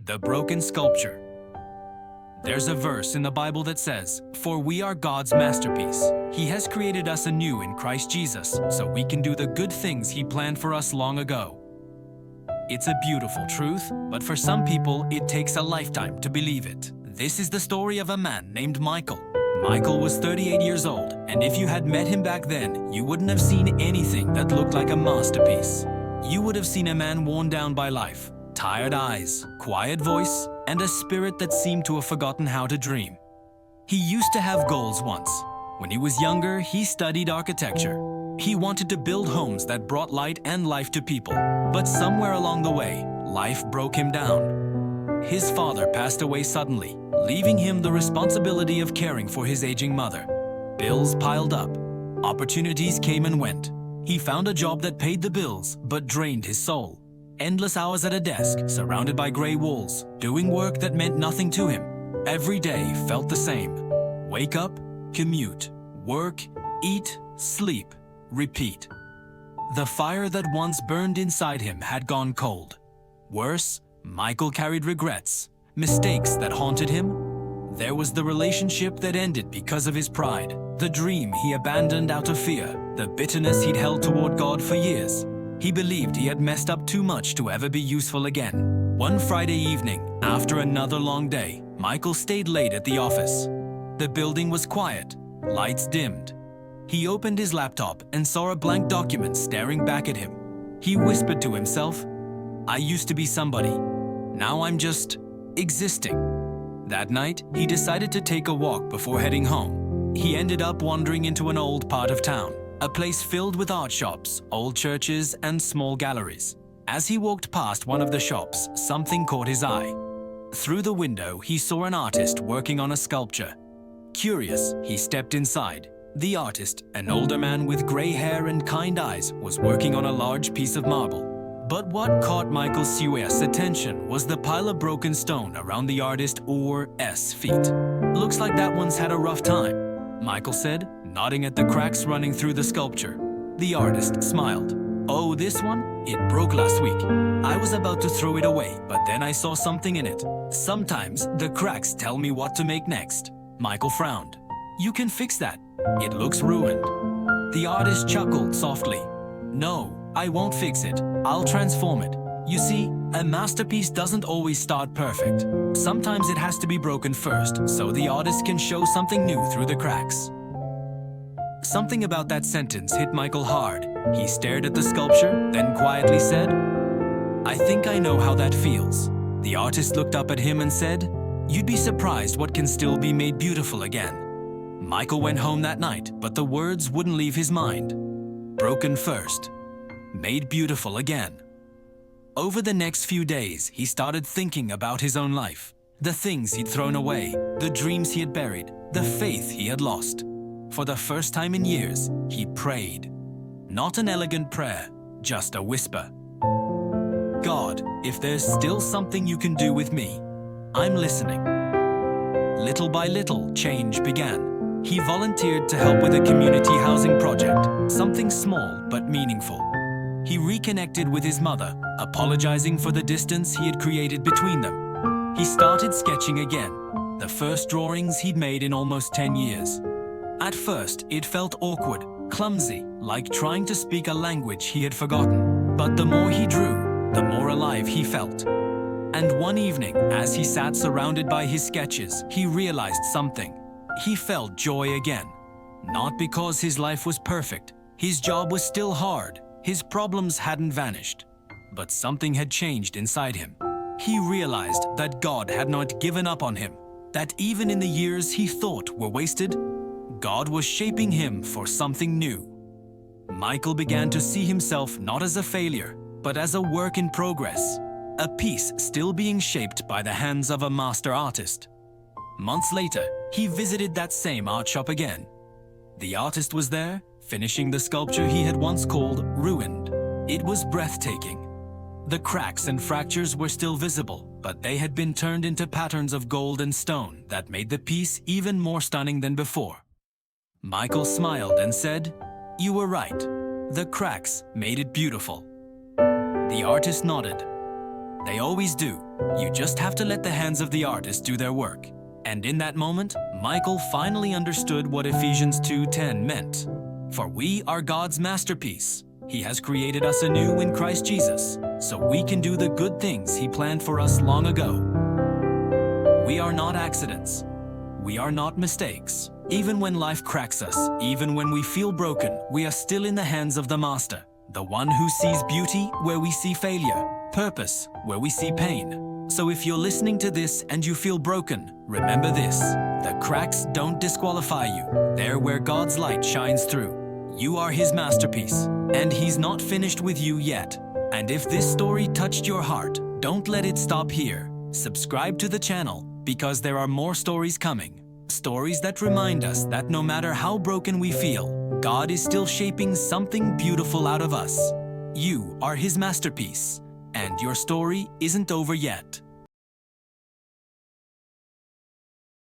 The broken sculpture. There's a verse in the Bible that says, "For we are God's masterpiece. He has created us anew in Christ Jesus, so we can do the good things He planned for us long ago." It's a beautiful truth, but for some people, it takes a lifetime to believe it. This is the story of a man named Michael. Michael was 38 years old, and if you had met him back then, you wouldn't have seen anything that looked like a masterpiece. You would have seen a man worn down by life, tired eyes, quiet voice, and a spirit that seemed to have forgotten how to dream. He used to have goals once. When he was younger, he studied architecture. He wanted to build homes that brought light and life to people. But somewhere along the way, life broke him down. His father passed away suddenly, leaving him the responsibility of caring for his aging mother. Bills piled up. Opportunities came and went. He found a job that paid the bills, but drained his soul. Endless hours at a desk, surrounded by gray walls, doing work that meant nothing to him. Every day felt the same. Wake up, commute, work, eat, sleep, repeat. The fire that once burned inside him had gone cold. Worse, Michael carried regrets, mistakes that haunted him. There was the relationship that ended because of his pride, the dream he abandoned out of fear, the bitterness he'd held toward God for years. He believed he had messed up too much to ever be useful again. One Friday evening, after another long day, Michael stayed late at the office. The building was quiet, lights dimmed. He opened his laptop and saw a blank document staring back at him. He whispered to himself, "I used to be somebody. Now I'm just existing." That night, he decided to take a walk before heading home. He ended up wandering into an old part of town, a place filled with art shops, old churches, and small galleries. As he walked past one of the shops, something caught his eye. Through the window, he saw an artist working on a sculpture. Curious, he stepped inside. The artist, an older man with gray hair and kind eyes, was working on a large piece of marble. But what caught Michael Suer's attention was the pile of broken stone around the artist's feet. "Looks like that one's had a rough time," Michael said, nodding at the cracks running through the sculpture. The artist smiled. "Oh, this one? It broke last week. I was about to throw it away, but then I saw something in it. Sometimes the cracks tell me what to make next." Michael frowned. "You can fix that. It looks ruined." The artist chuckled softly. "No, I won't fix it. I'll transform it. You see, a masterpiece doesn't always start perfect. Sometimes it has to be broken first, so the artist can show something new through the cracks." Something about that sentence hit Michael hard. He stared at the sculpture, then quietly said, "I think I know how that feels." The artist looked up at him and said, "You'd be surprised what can still be made beautiful again." Michael went home that night, but the words wouldn't leave his mind. Broken first, made beautiful again. Over the next few days, he started thinking about his own life, the things he'd thrown away, the dreams he had buried, the faith he had lost. For the first time in years, he prayed. Not an elegant prayer, just a whisper. "God, if there's still something you can do with me, I'm listening." Little by little, change began. He volunteered to help with a community housing project, something small but meaningful. He reconnected with his mother, apologizing for the distance he had created between them. He started sketching again, the first drawings he'd made in almost 10 years. At first, it felt awkward, clumsy, like trying to speak a language he had forgotten. But the more he drew, the more alive he felt. And one evening, as he sat surrounded by his sketches, he realized something. He felt joy again. Not because his life was perfect. His job was still hard. His problems hadn't vanished. But something had changed inside him. He realized that God had not given up on him. That even in the years he thought were wasted, God was shaping him for something new. Michael began to see himself not as a failure, but as a work in progress. A piece still being shaped by the hands of a master artist. Months later, he visited that same art shop again. The artist was there, finishing the sculpture he had once called ruined. It was breathtaking. The cracks and fractures were still visible, but they had been turned into patterns of gold and stone that made the piece even more stunning than before. Michael smiled and said, "You were right. The cracks made it beautiful." The artist nodded. They always do. You just have to let the hands of the artist do their work. And in that moment, Michael finally understood what Ephesians 2:10 meant. For we are God's masterpiece. He has created us anew in Christ Jesus, so we can do the good things He planned for us long ago. We are not accidents. We are not mistakes. Even when life cracks us, even when we feel broken, we are still in the hands of the Master, the one who sees beauty where we see failure, purpose where we see pain. So if you're listening to this and you feel broken, remember this: the cracks don't disqualify you. They're where God's light shines through. You are His masterpiece, and He's not finished with you yet. And if this story touched your heart, don't let it stop here. Subscribe to the channel, because there are more stories coming. Stories that remind us that no matter how broken we feel, God is still shaping something beautiful out of us. You are His masterpiece, and your story isn't over yet.